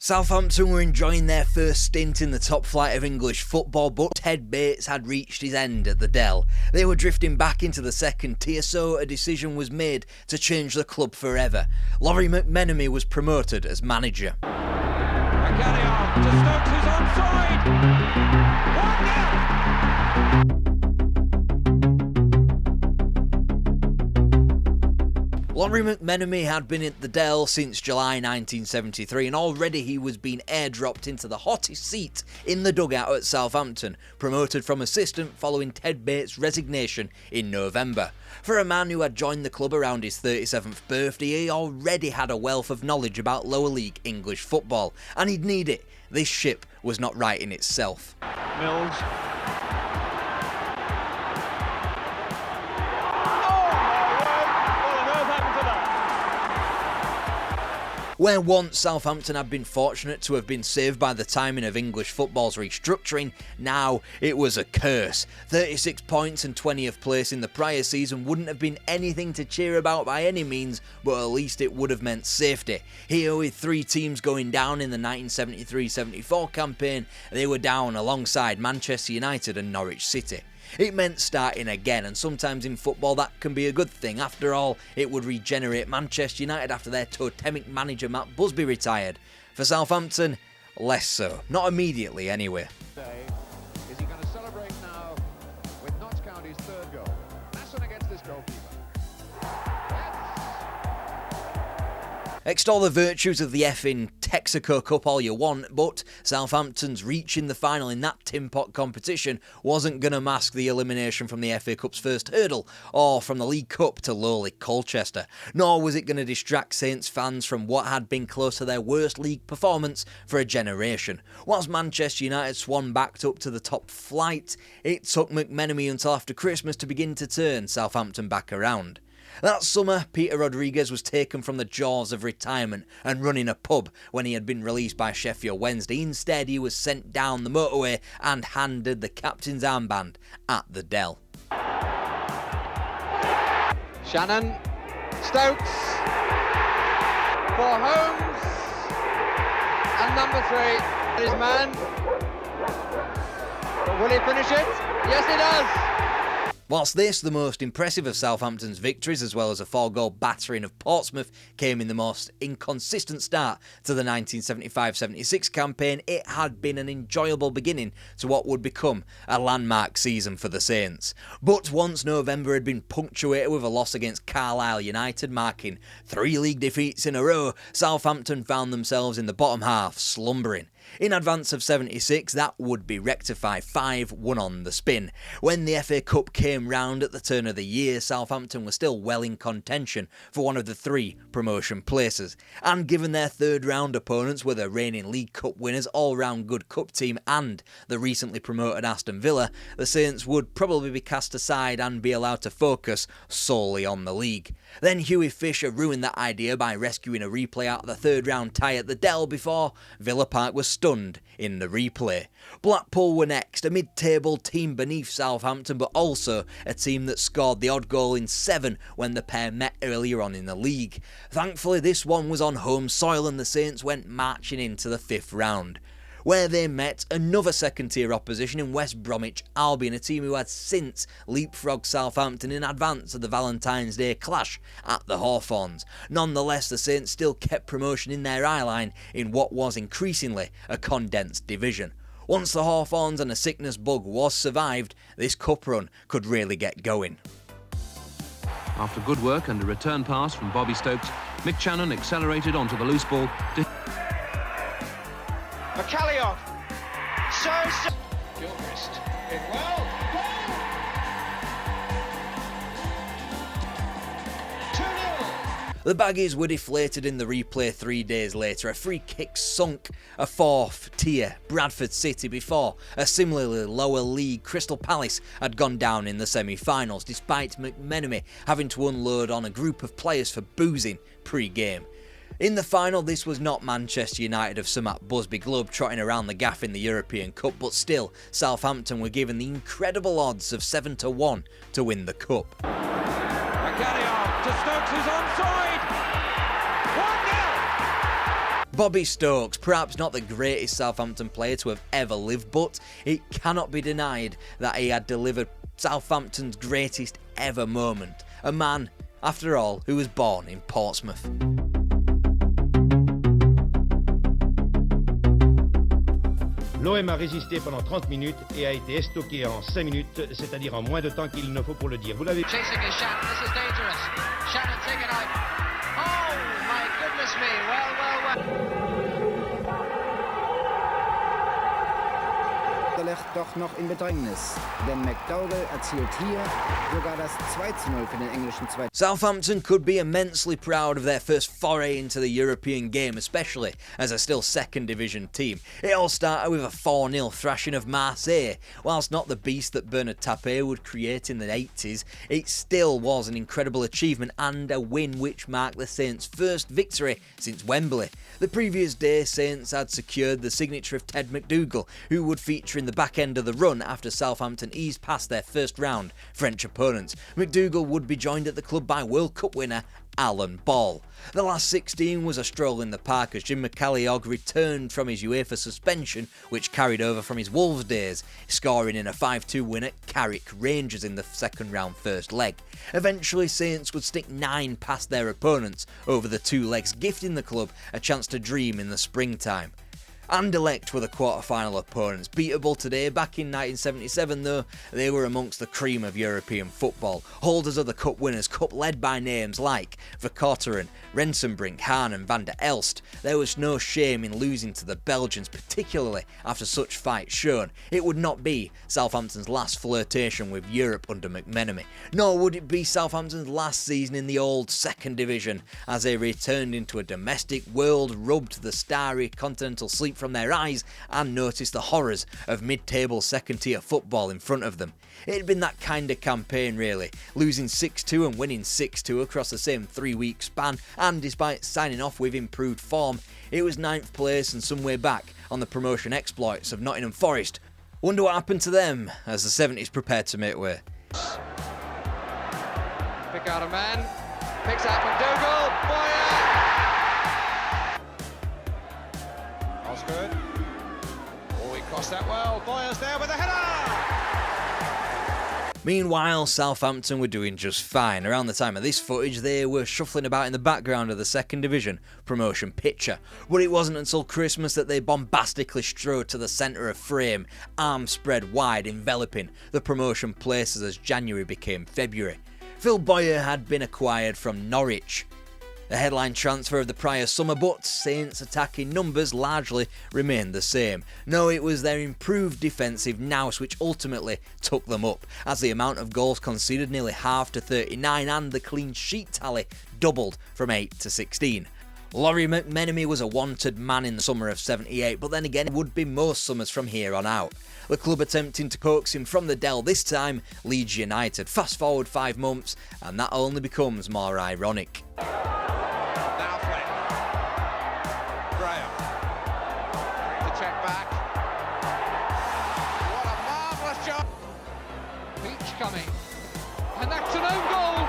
Southampton were enjoying their first stint in the top flight of English football, but Ted Bates had reached his end at the Dell. They were drifting back into the second tier, so a decision was made to change the club forever. Lawrie McMenemy was promoted as manager. Cristiano to Stokes, who's onside. 1-0. Lawrie McMenemy had been at the Dell since July 1973, and already he was being airdropped into the hottest seat in the dugout at Southampton, promoted from assistant following Ted Bates' resignation in November. For a man who had joined the club around his 37th birthday, he already had a wealth of knowledge about lower league English football, and he'd need it. This ship was not right in itself. Mills. Where once Southampton had been fortunate to have been saved by the timing of English football's restructuring, now it was a curse. 36 points and 20th place in the prior season wouldn't have been anything to cheer about by any means, but at least it would have meant safety. Here, with three teams going down in the 1973-74 campaign, they were down alongside Manchester United and Norwich City. It meant starting again, and sometimes in football that can be a good thing. After all, it would regenerate Manchester United after their totemic manager Matt Busby retired. For Southampton, less so. Not immediately anyway. Is he going to celebrate now with Notts County's third goal? Aston against this goalkeeper. Extol the virtues of the effing Texaco Cup all you want, but Southampton's reaching the final in that tin pot competition wasn't going to mask the elimination from the FA Cup's first hurdle, or from the League Cup to lowly Colchester. Nor was it going to distract Saints fans from what had been close to their worst league performance for a generation. Whilst Manchester United swung back up to the top flight, it took McMenemy until after Christmas to begin to turn Southampton back around. That summer, Peter Rodriguez was taken from the jaws of retirement and running a pub when he had been released by Sheffield Wednesday. Instead, he was sent down the motorway and handed the captain's armband at the Dell. Shannon, Stokes, for Holmes, and number 3, his man. But will he finish it? Yes, he does. Whilst this, the most impressive of Southampton's victories, as well as a 4-goal battering of Portsmouth, came in the most inconsistent start to the 1975-76 campaign, it had been an enjoyable beginning to what would become a landmark season for the Saints. But once November had been punctuated with a loss against Carlisle United, marking 3 league defeats in a row, Southampton found themselves in the bottom half, slumbering. In advance of 76, that would be rectified, 5-1 on the spin. When the FA Cup came round at the turn of the year, Southampton were still well in contention for one of the 3 promotion places. And given their third round opponents were the reigning League Cup winners, all-round good cup team and the recently promoted Aston Villa, the Saints would probably be cast aside and be allowed to focus solely on the league. Then Hughie Fisher ruined that idea by rescuing a replay out of the third round tie at the Dell before Villa Park was stunned in the replay. Blackpool were next, a mid-table team beneath Southampton, but also a team that scored the odd goal in 7 when the pair met earlier on in the league. Thankfully, this one was on home soil and the Saints went marching into the 5th round, where they met another second-tier opposition in West Bromwich Albion, a team who had since leapfrogged Southampton in advance of the Valentine's Day clash at the Hawthorns. Nonetheless, the Saints still kept promotion in their eyeline in what was increasingly a condensed division. Once the Hawthorns and a sickness bug was survived, this cup run could really get going. After good work and a return pass from Bobby Stokes, Mick Channon accelerated onto the loose ball. McCallion. So Gilchrist. In well. Goal. 2-0. The Baggies were deflated in the replay 3 days later. A free kick sunk a 4th tier Bradford City before a similarly lower league Crystal Palace had gone down in the semi-finals, despite McMenemy having to unload on a group of players for boozing pre-game. In the final, this was not Manchester United of Sir Matt Busby globe-trotting around the gaff in the European Cup, but still, Southampton were given the incredible odds of 7-1 to win the cup. McCallion to Stokes, who's onside. 1-0. Bobby Stokes, perhaps not the greatest Southampton player to have ever lived, but it cannot be denied that he had delivered Southampton's greatest ever moment. A man, after all, who was born in Portsmouth. L'OM a résisté pendant 30 minutes et a été estoqué en 5 minutes, c'est-à-dire en moins de temps qu'il ne faut pour le dire. Vous l'avez... Chasing is Shannon, this is dangerous. Shannon taking out. Oh my goodness me, well. Anderlecht doch noch in Bedrängnis, denn McDougall erzielt hier sogar das 2:0 für den englischen Zweiten. Southampton could be immensely proud of their first foray into the European game, especially as a still second division team. It all started with a 4-0 thrashing of Marseille. Whilst not the beast that Bernard Tapie would create in the 80s, it still was an incredible achievement and a win which marked the Saints' first victory since Wembley. The previous day, Saints had secured the signature of Ted McDougall, who would feature in the back end of the run after Southampton eased past their first round French opponents. McDougall would be joined at the club by World Cup winner Alan Ball. The last 16 was a stroll in the park as Jim McCalliog returned from his UEFA suspension, which carried over from his Wolves days, scoring in a 5-2 win at Carrick Rangers in the second round first leg. Eventually, Saints would stick 9 past their opponents over the 2 legs, gifting the club a chance to dream in the springtime. Anderlecht were the quarter-final opponents. Beatable today, back in 1977 though, they were amongst the cream of European football. Holders of the Cup Winners' Cup led by names like Verkotteren, Rensenbrink, Hahn and Van der Elst. There was no shame in losing to the Belgians, particularly after such fight shown. It would not be Southampton's last flirtation with Europe under McMenemy, nor would it be Southampton's last season in the old second division, as they returned into a domestic world, rubbed the starry continental sleep from their eyes and noticed the horrors of mid-table second-tier football in front of them. It had been that kind of campaign really, losing 6-2 and winning 6-2 across the same 3-week span, and despite signing off with improved form, it was 9th place and some way back on the promotion exploits of Nottingham Forest. Wonder what happened to them as the 70s prepared to make way. Pick out a man, picks out McDougall, Boyer! Osgood. Oh, he crossed that well. Boyer's there with a header! Meanwhile, Southampton were doing just fine. Around the time of this footage, they were shuffling about in the background of the second division promotion picture. But it wasn't until Christmas that they bombastically strode to the centre of frame, arms spread wide, enveloping the promotion places as January became February. Phil Boyer had been acquired from Norwich, the headline transfer of the prior summer, but Saints' attacking numbers largely remained the same. No, it was their improved defensive nous which ultimately took them up, as the amount of goals conceded nearly halved to 39 and the clean sheet tally doubled from 8 to 16. Lawrie McMenemy was a wanted man in the summer of 78, but then again it would be most summers from here on out. The club attempting to coax him from the Dell, this time Leeds United. Fast forward 5 months and that only becomes more ironic. Coming, and that's an own goal.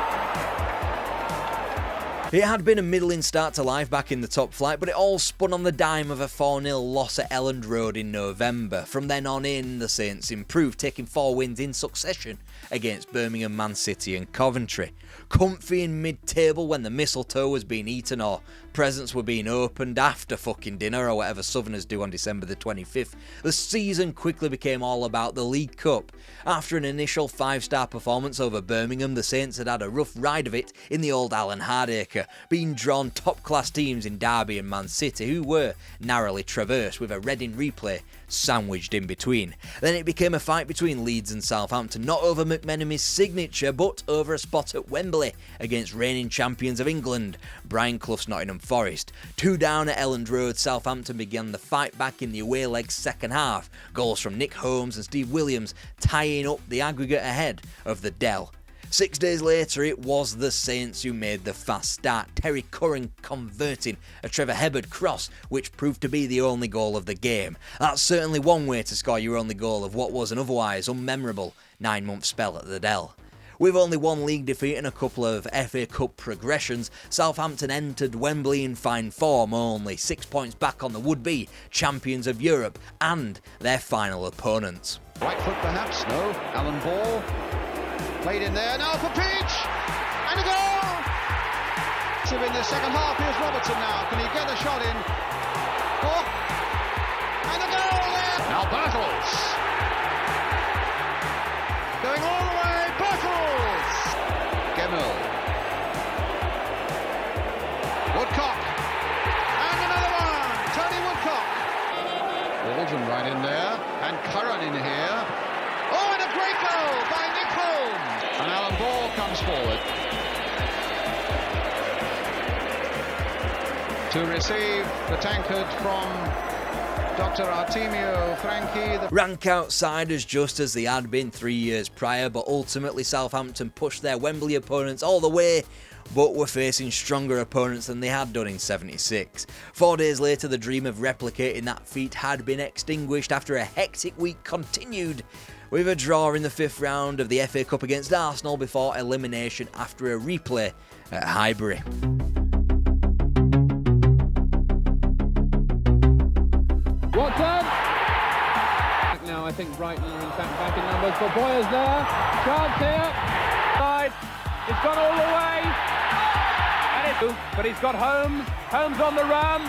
It had been a middling start to life back in the top flight, but it all spun on the dime of a 4-0 loss at Elland Road in November. From then on in, the Saints improved, taking 4 wins in succession against Birmingham, Man City and Coventry. Comfy in mid-table when the mistletoe was being eaten or presents were being opened after fucking dinner or whatever Southerners do on December the 25th, the season quickly became all about the League Cup. After an initial 5-star performance over Birmingham, the Saints had had a rough ride of it in the old Alan Hardacre, being drawn top-class teams in Derby and Man City, who were narrowly traversed with a Reading replay sandwiched in between. Then it became a fight between Leeds and Southampton, not over McMenemy's signature, but over a spot at Wembley against reigning champions of England, Brian Clough's Nottingham Forest. 2 down at Elland Road, Southampton began the fight back in the away leg's second half. Goals from Nick Holmes and Steve Williams tying up the aggregate ahead of the Dell. 6 days later, it was the Saints who made the fast start, Terry Curran converting a Trevor Hebbard cross, which proved to be the only goal of the game. That's certainly one way to score your only goal of what was an otherwise unmemorable 9-month spell at the Dell. With only one league defeat and a couple of FA Cup progressions, Southampton entered Wembley in fine form, only 6 points back on the would-be champions of Europe and their final opponents. Right foot perhaps, no. Alan Ball. Played in there, now for Peach! And a goal! In the second half, here's Robertson now. Can he get a shot in? Oh! And a goal there! Now Bartels! Going all the way, Bartels! Gemmell. Woodcock. And another one! Tony Woodcock. Walton right in there. And Curran in here. Oh, and a great goal by Nick Holmes! And Alan Ball comes forward to receive the tankard from Dr. Artemio Franchi. Rank outsiders just as they had been 3 years prior, but ultimately Southampton pushed their Wembley opponents all the way, but were facing stronger opponents than they had done in '76. 4 days later, the dream of replicating that feat had been extinguished after a hectic week continued with a draw in the 5th round of the FA Cup against Arsenal before elimination after a replay at Highbury. Watson! Now I think Brighton are in fact back in numbers, but Boyer's there. Chance here. Side. It's gone all the way. But he's got Holmes. Holmes on the run.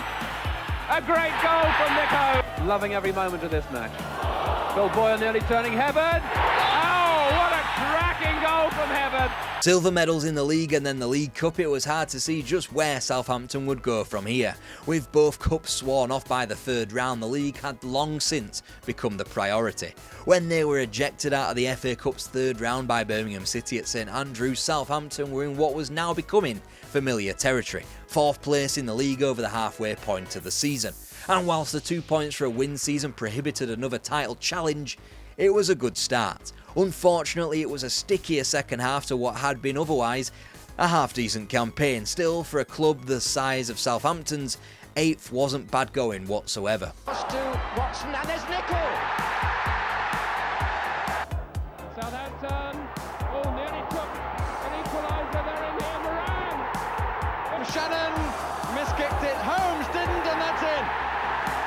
A great goal from Nick Holmes. Loving every moment of this match. Phil Boyer nearly turning heaven. Oh, what a cracking goal from heaven. Silver medals in the league and then the League Cup, it was hard to see just where Southampton would go from here. With both cups sworn off by the 3rd round, the league had long since become the priority. When they were ejected out of the FA Cup's 3rd round by Birmingham City at St Andrews, Southampton were in what was now becoming familiar territory, 4th place in the league over the halfway point of the season. And whilst the 2 points for a win season prohibited another title challenge, it was a good start. Unfortunately, it was a stickier second half to what had been otherwise a half-decent campaign. Still, for a club the size of Southampton's, 8th wasn't bad going whatsoever. To Watson, and there's Nickel. Southampton. Oh, nearly took an equaliser there in here. Moran. Shannon miskicked it. Holmes didn't, and that's in.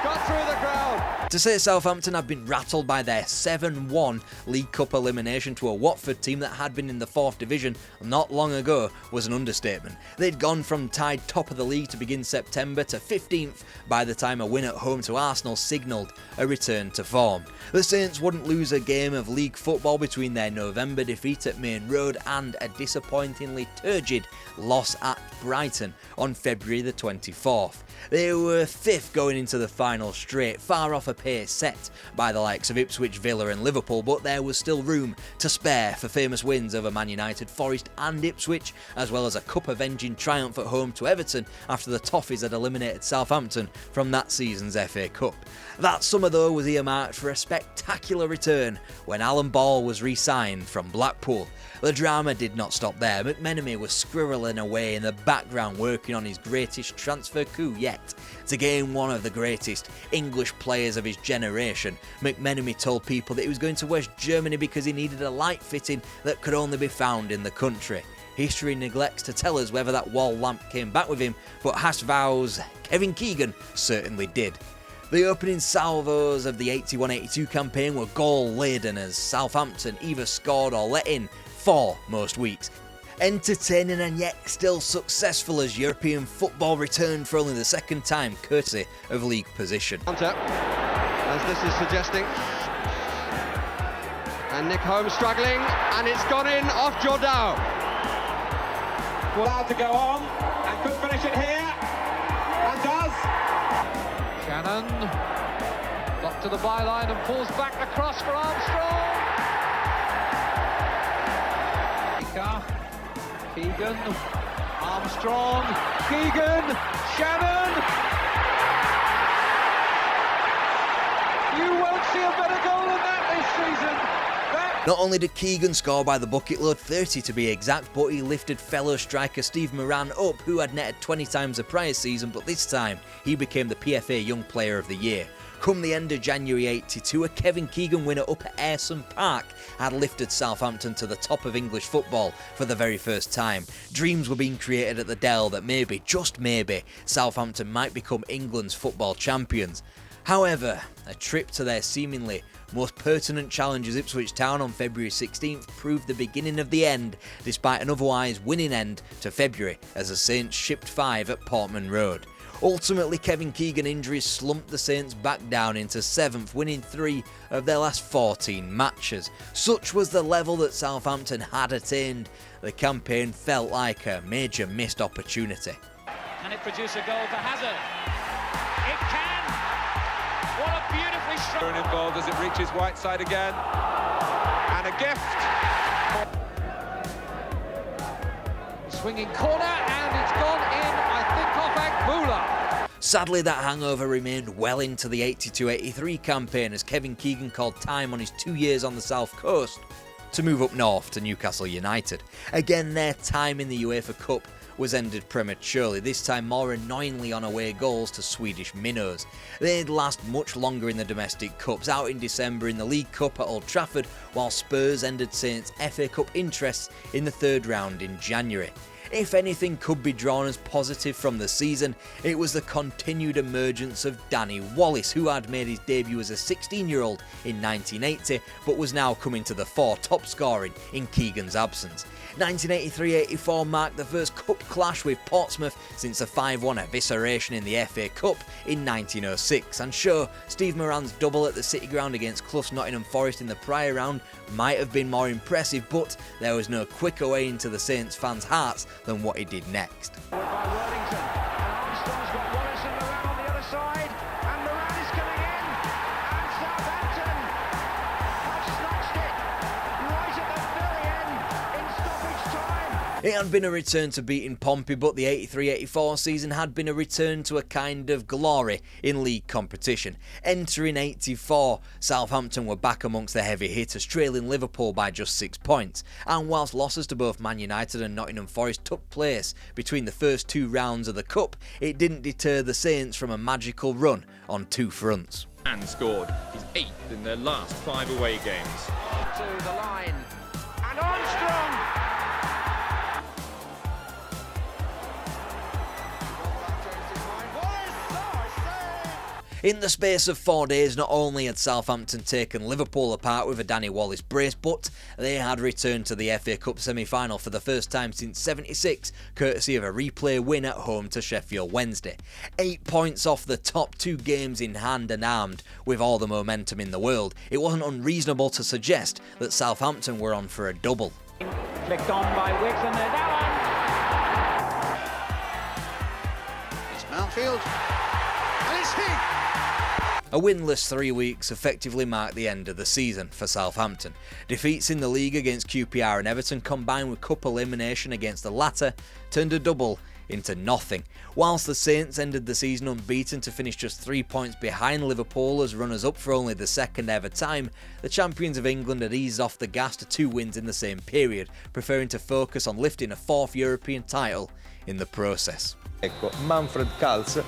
Got through the crowd. To say Southampton have been rattled by their 7-1 League Cup elimination to a Watford team that had been in the 4th division not long ago was an understatement. They'd gone from tied top of the league to begin September to 15th by the time a win at home to Arsenal signalled a return to form. The Saints wouldn't lose a game of league football between their November defeat at Main Road and a disappointingly turgid loss at Brighton on February the 24th. They were 5th going into the final straight, far off a pace set by the likes of Ipswich, Villa and Liverpool, but there was still room to spare for famous wins over Man United, Forest and Ipswich, as well as a cup-avenging triumph at home to Everton after the Toffees had eliminated Southampton from that season's FA Cup. That summer though was earmarked for a spectacular return when Alan Ball was re-signed from Blackpool. The drama did not stop there. McMenemy was squirreling away in the background working on his greatest transfer coup yet. To gain one of the greatest English players of his generation, McMenemy told people that he was going to West Germany because he needed a light fitting that could only be found in the country. History neglects to tell us whether that wall lamp came back with him, but Haas vows Kevin Keegan certainly did. The opening salvos of the 81-82 campaign were goal-laden as Southampton either scored or let in 4 most weeks. Entertaining and yet still successful as European football returned for only the 2nd time, courtesy of league position. As this is suggesting. And Nick Holmes struggling, and it's gone in off Jordao. Allowed to go on, and could finish it here, and does. Shannon got to the byline and pulls back the cross for Armstrong. Keegan, Armstrong, Keegan, Shannon. You won't see a better goal than that this season. Not only did Keegan score by the bucket load, 30 to be exact, but he lifted fellow striker Steve Moran up, who had netted 20 times the prior season, but this time he became the PFA Young Player of the Year. Come the end of January '82, a Kevin Keegan winner up at Ayresome Park had lifted Southampton to the top of English football for the very first time. Dreams were being created at the Dell that maybe, just maybe, Southampton might become England's football champions. However, a trip to their seemingly most pertinent challengers Ipswich Town on February 16th proved the beginning of the end, despite an otherwise winning end to February as the Saints shipped 5 at Portman Road. Ultimately, Kevin Keegan injuries slumped the Saints back down into 7th, winning 3 of their last 14 matches. Such was the level that Southampton had attained. The campaign felt like a major missed opportunity. Can it produce a goal for Hazard? It can! What a beautifully struck... involved as it reaches Whiteside again. And a gift. Swinging corner, and it's gone in, I think, off Agbula. Sadly, that hangover remained well into the 82-83 campaign as Kevin Keegan called time on his 2 years on the South Coast to move up north to Newcastle United. Again, their time in the UEFA Cup was ended prematurely, this time more annoyingly on away goals to Swedish minnows. They'd last much longer in the domestic cups, out in December in the League Cup at Old Trafford, while Spurs ended Saints' FA Cup interests in the third round in January. If anything could be drawn as positive from the season, it was the continued emergence of Danny Wallace, who had made his debut as a 16-year-old in 1980, but was now coming to the fore, top scoring in Keegan's absence. 1983-84 marked the first cup clash with Portsmouth since a 5-1 evisceration in the FA Cup in 1906, and sure, Steve Moran's double at the City Ground against Clough's Nottingham Forest in the prior round might have been more impressive, but there was no quicker way into the Saints fans' hearts than what he did next. By Worthington, and Armstrong's got Wallace and Moran on the other side, and Moran is coming in, and Southampton have snatched it right at the very end in stoppage time. It had been a return to beating Pompey, but the 83-84 season had been a return to a kind of glory in league competition. Entering 84, Southampton were back amongst the heavy hitters, trailing Liverpool by just 6 points. And whilst losses to both Man United and Nottingham Forest took place between the first 2 rounds of the Cup, it didn't deter the Saints from a magical run on 2 fronts. And scored his 8th in their last 5 away games. To the line, and Armstrong! In the space of 4 days, not only had Southampton taken Liverpool apart with a Danny Wallace brace, but they had returned to the FA Cup semi-final for the first time since '76, courtesy of a replay win at home to Sheffield Wednesday. 8 points off the top, 2 games in hand and armed with all the momentum in the world. It wasn't unreasonable to suggest that Southampton were on for a double. Flicked on by Wicks, and they're now on. It's Mountfield. And it's hit. A winless 3 weeks effectively marked the end of the season for Southampton. Defeats in the league against QPR and Everton, combined with cup elimination against the latter, turned a double into nothing. Whilst the Saints ended the season unbeaten to finish just 3 points behind Liverpool as runners-up for only the second ever time, the champions of England had eased off the gas to 2 wins in the same period, preferring to focus on lifting a 4th European title in the process. Ecco, Manfred Kals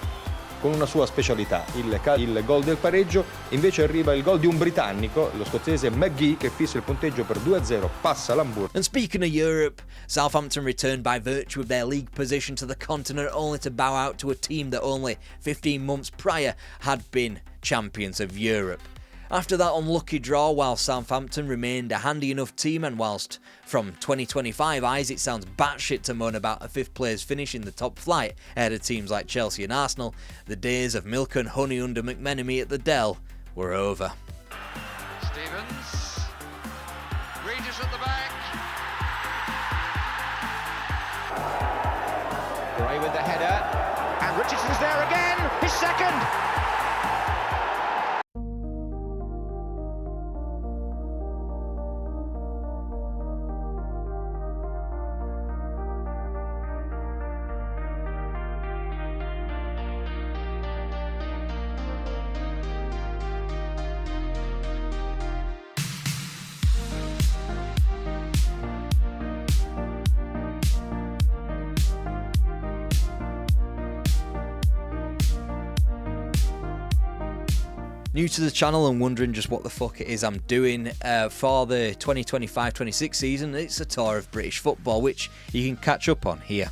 con una sua specialità, il gol del pareggio. Invece arriva il gol di un britannico, lo scozzese McGee, che fissa il punteggio per 2-0, passa l'Hamburgo. And speaking of Europe, Southampton returned by virtue of their league position to the continent, only to bow out to a team that only 15 months prior had been champions of Europe. After that unlucky draw, while Southampton remained a handy enough team, and whilst from 2025 eyes it sounds batshit to moan about a 5th place finish in the top flight ahead of teams like Chelsea and Arsenal, the days of milk and honey under McMenemy at the Dell were over. Stevens. Regis at the back. Gray with the header, and Richardson's there again, his second! new to the channel and wondering just what the fuck it is I'm doing for the 2025-26 season, it's a tour of British football, which you can catch up on here.